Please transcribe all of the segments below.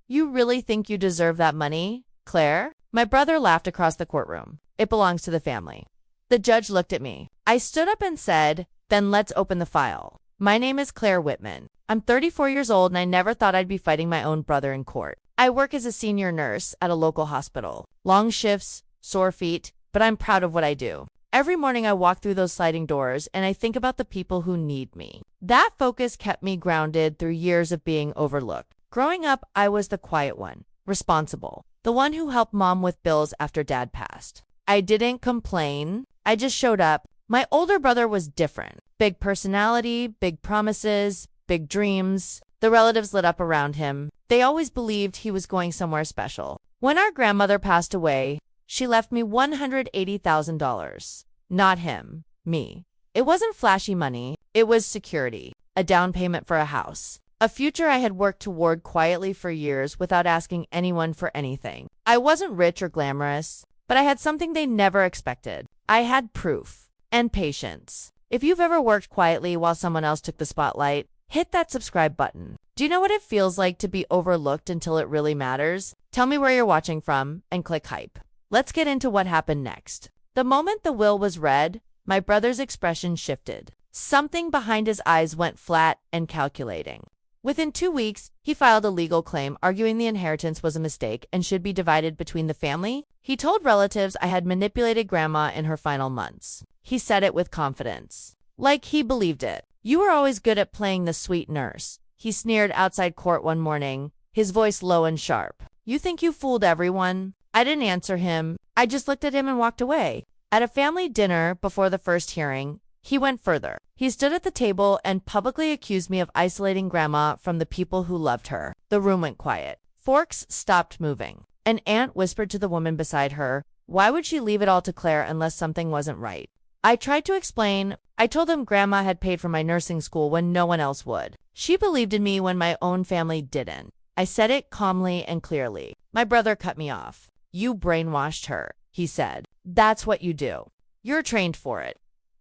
You really think you deserve that money, Claire? My brother laughed across the courtroom. It belongs to the family. The judge looked at me. I stood up and said, then let's open the file. My name is Claire Whitman. I'm 34 years old and I never thought I'd be fighting my own brother in court. I work as a senior nurse at a local hospital. Long shifts, sore feet, but I'm proud of what I do. Every morning I walk through those sliding doors and I think about the people who need me. That focus kept me grounded through years of being overlooked. Growing up, I was the quiet one, responsible, the one who helped mom with bills after dad passed. I didn't complain. I just showed up. My older brother was different. Big personality, big promises, big dreams. The relatives lit up around him. They always believed he was going somewhere special. When our grandmother passed away, she left me $180,000. Not him, me. It wasn't flashy money. It was security, a down payment for a house, a future I had worked toward quietly for years without asking anyone for anything. I wasn't rich or glamorous, but I had something they never expected. I had proof and patience. If you've ever worked quietly while someone else took the spotlight, hit that subscribe button. Do you know what it feels like to be overlooked until it really matters? Tell me where you're watching from and click hype. Let's get into what happened next. The moment the will was read, my brother's expression shifted. Something behind his eyes went flat and calculating. Within 2 weeks, he filed a legal claim arguing the inheritance was a mistake and should be divided between the family. He told relatives I had manipulated grandma in her final months. He said it with confidence, like he believed it. You were always good at playing the sweet nurse, he sneered outside court one morning, his voice low and sharp. You think you fooled everyone? I didn't answer him. I just looked at him and walked away. At a family dinner before the first hearing, he went further. He stood at the table and publicly accused me of isolating grandma from the people who loved her. The room went quiet. Forks stopped moving. An aunt whispered to the woman beside her, why would she leave it all to Claire unless something wasn't right? I tried to explain. I told them grandma had paid for my nursing school when no one else would. She believed in me when my own family didn't. I said it calmly and clearly. My brother cut me off. You brainwashed her, he said. That's what you do. You're trained for it.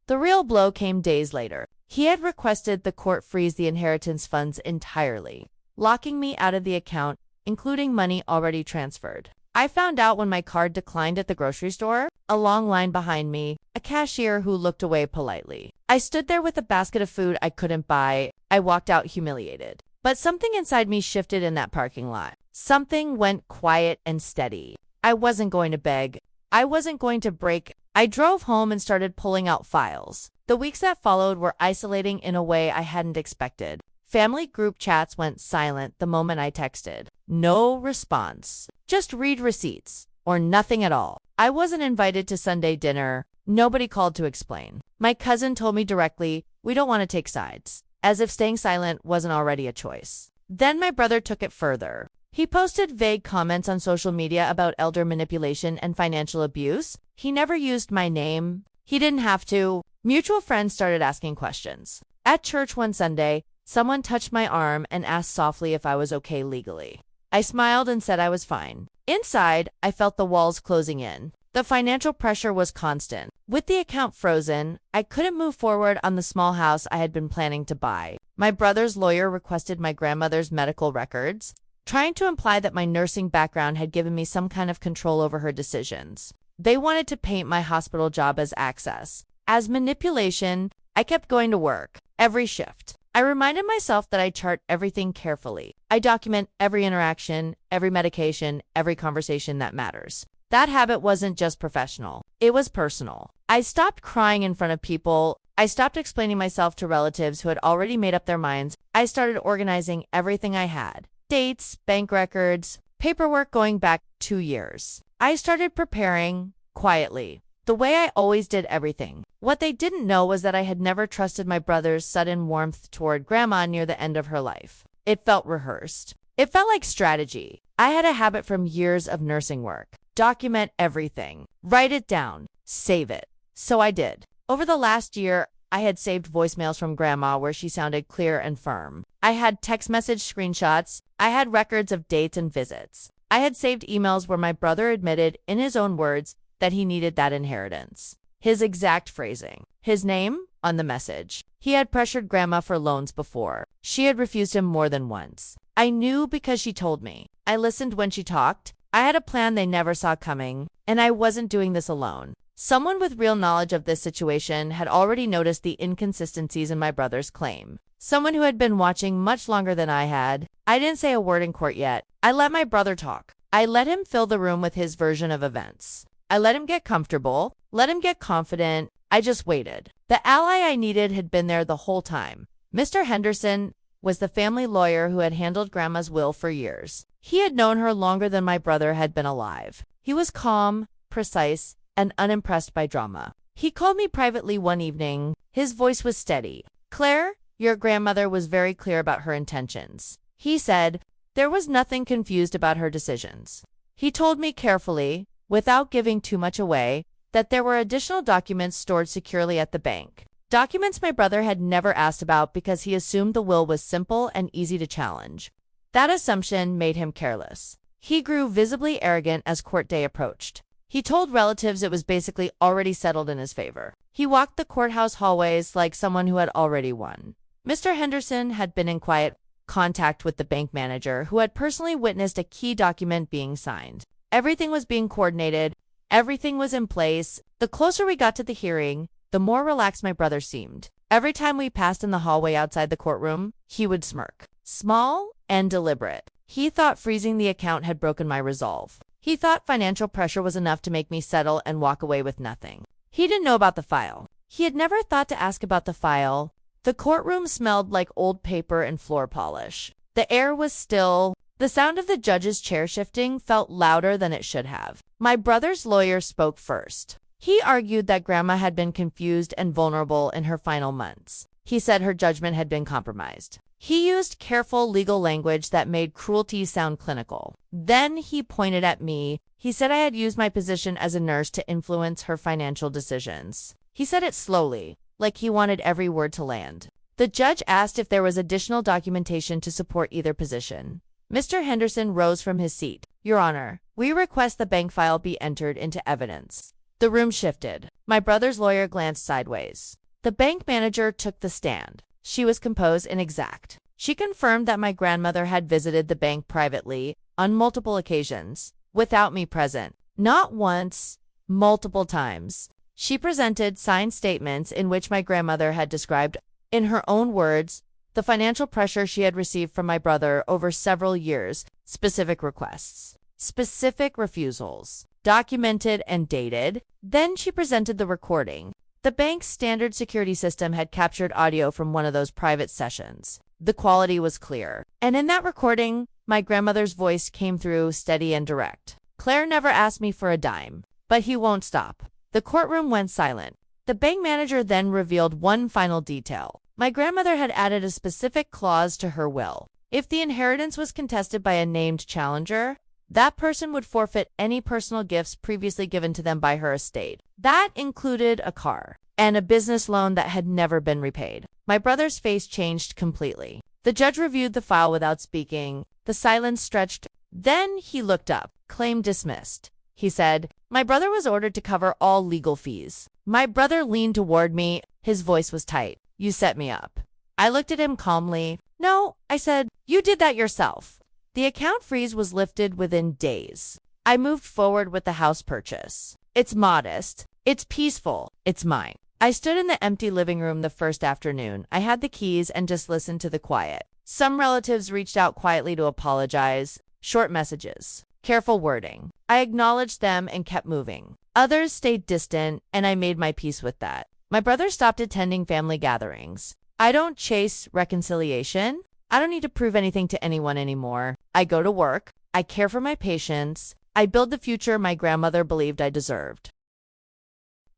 The real blow came days later. He had requested the court freeze the inheritance funds entirely, locking me out of the account, including money already transferred. I found out when my card declined at the grocery store, a long line behind me, a cashier who looked away politely. I stood there with a basket of food I couldn't buy. I walked out humiliated. But something inside me shifted in that parking lot. Something went quiet and steady. I wasn't going to beg. I wasn't going to break. I drove home and started pulling out files. The weeks that followed were isolating in a way I hadn't expected. Family group chats went silent the moment I texted. No response. Just read receipts, or nothing at all. I wasn't invited to Sunday dinner. Nobody called to explain. My cousin told me directly, we don't want to take sides, as if staying silent wasn't already a choice. Then my brother took it further. He posted vague comments on social media about elder manipulation and financial abuse. He never used my name. He didn't have to. Mutual friends started asking questions. At church one Sunday, someone touched my arm and asked softly if I was okay legally. I smiled and said I was fine. Inside, I felt the walls closing in. The financial pressure was constant. With the account frozen, I couldn't move forward on the small house I had been planning to buy. My brother's lawyer requested my grandmother's medical records, trying to imply that my nursing background had given me some kind of control over her decisions. They wanted to paint my hospital job as access. As manipulation, I kept going to work, every shift. I reminded myself that I chart everything carefully. I document every interaction, every medication, every conversation that matters. That habit wasn't just professional. It was personal. I stopped crying in front of people. I stopped explaining myself to relatives who had already made up their minds. I started organizing everything I had. Dates, bank records, paperwork going back 2 years. I started preparing quietly, the way I always did everything. What they didn't know was that I had never trusted my brother's sudden warmth toward grandma near the end of her life. It felt rehearsed. It felt like strategy. I had a habit from years of nursing work. Document everything. Write it down. Save it. So I did. Over the last year, I had saved voicemails from grandma where she sounded clear and firm. I had text message screenshots. I had records of dates and visits. I had saved emails where my brother admitted, in his own words, that he needed that inheritance. His exact phrasing. His name on the message. He had pressured grandma for loans before. She had refused him more than once. I knew because she told me. I listened when she talked. I had a plan they never saw coming, and I wasn't doing this alone. Someone with real knowledge of this situation had already noticed the inconsistencies in my brother's claim. Someone who had been watching much longer than I had. I didn't say a word in court yet. I let my brother talk. I let him fill the room with his version of events. I let him get comfortable, let him get confident. I just waited. The ally I needed had been there the whole time. Mr. Henderson was the family lawyer who had handled Grandma's will for years. He had known her longer than my brother had been alive. He was calm, precise, and unimpressed by drama. He called me privately one evening. His voice was steady. "Claire, your grandmother was very clear about her intentions." He said, "There was nothing confused about her decisions." He told me carefully, without giving too much away, that there were additional documents stored securely at the bank. Documents my brother had never asked about because he assumed the will was simple and easy to challenge. That assumption made him careless. He grew visibly arrogant as court day approached. He told relatives it was basically already settled in his favor. He walked the courthouse hallways like someone who had already won. Mr. Henderson had been in quiet contact with the bank manager, who had personally witnessed a key document being signed. Everything was being coordinated. Everything was in place. The closer we got to the hearing, the more relaxed my brother seemed. Every time we passed in the hallway outside the courtroom, he would smirk. Small and deliberate. He thought freezing the account had broken my resolve. He thought financial pressure was enough to make me settle and walk away with nothing. He didn't know about the file. He had never thought to ask about the file. The courtroom smelled like old paper and floor polish. The air was still. The sound of the judge's chair shifting felt louder than it should have. My brother's lawyer spoke first. He argued that Grandma had been confused and vulnerable in her final months. He said her judgment had been compromised. He used careful legal language that made cruelty sound clinical. Then he pointed at me. He said I had used my position as a nurse to influence her financial decisions. He said it slowly, like he wanted every word to land. The judge asked if there was additional documentation to support either position. Mr. Henderson rose from his seat. "Your Honor, we request the bank file be entered into evidence." The room shifted. My brother's lawyer glanced sideways. The bank manager took the stand. She was composed and exact. She confirmed that my grandmother had visited the bank privately on multiple occasions, without me present. Not once, multiple times. She presented signed statements in which my grandmother had described, in her own words, the financial pressure she had received from my brother over several years, specific requests, specific refusals, documented and dated. Then she presented the recording. The bank's standard security system had captured audio from one of those private sessions. The quality was clear. And in that recording, my grandmother's voice came through steady and direct. "Claire never asked me for a dime, but he won't stop." The courtroom went silent. The bank manager then revealed one final detail. My grandmother had added a specific clause to her will. If the inheritance was contested by a named challenger, that person would forfeit any personal gifts previously given to them by her estate. That included a car and a business loan that had never been repaid. My brother's face changed completely. The judge reviewed the file without speaking. The silence stretched. Then he looked up. "Claim dismissed," he said. "My brother was ordered to cover all legal fees." My brother leaned toward me. His voice was tight. "You set me up." I looked at him calmly. "No," I said. "You did that yourself." The account freeze was lifted within days. I moved forward with the house purchase. It's modest. It's peaceful. It's mine. I stood in the empty living room the first afternoon. I had the keys and just listened to the quiet. Some relatives reached out quietly to apologize. Short messages. Careful wording. I acknowledged them and kept moving. Others stayed distant, and I made my peace with that. My brother stopped attending family gatherings. I don't chase reconciliation. I don't need to prove anything to anyone anymore. I go to work. I care for my patients. I build the future my grandmother believed I deserved.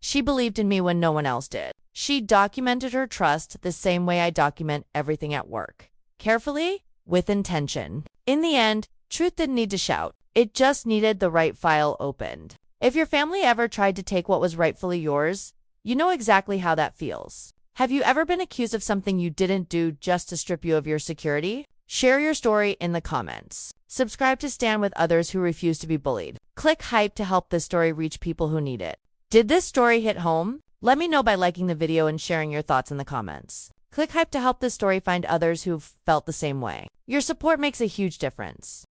She believed in me when no one else did. She documented her trust the same way I document everything at work. Carefully, with intention. In the end, truth didn't need to shout. It just needed the right file opened. If your family ever tried to take what was rightfully yours, you know exactly how that feels. Have you ever been accused of something you didn't do just to strip you of your security? Share your story in the comments. Subscribe to stand with others who refuse to be bullied. Click hype to help this story reach people who need it. Did this story hit home? Let me know by liking the video and sharing your thoughts in the comments. Click hype to help this story find others who've felt the same way. Your support makes a huge difference.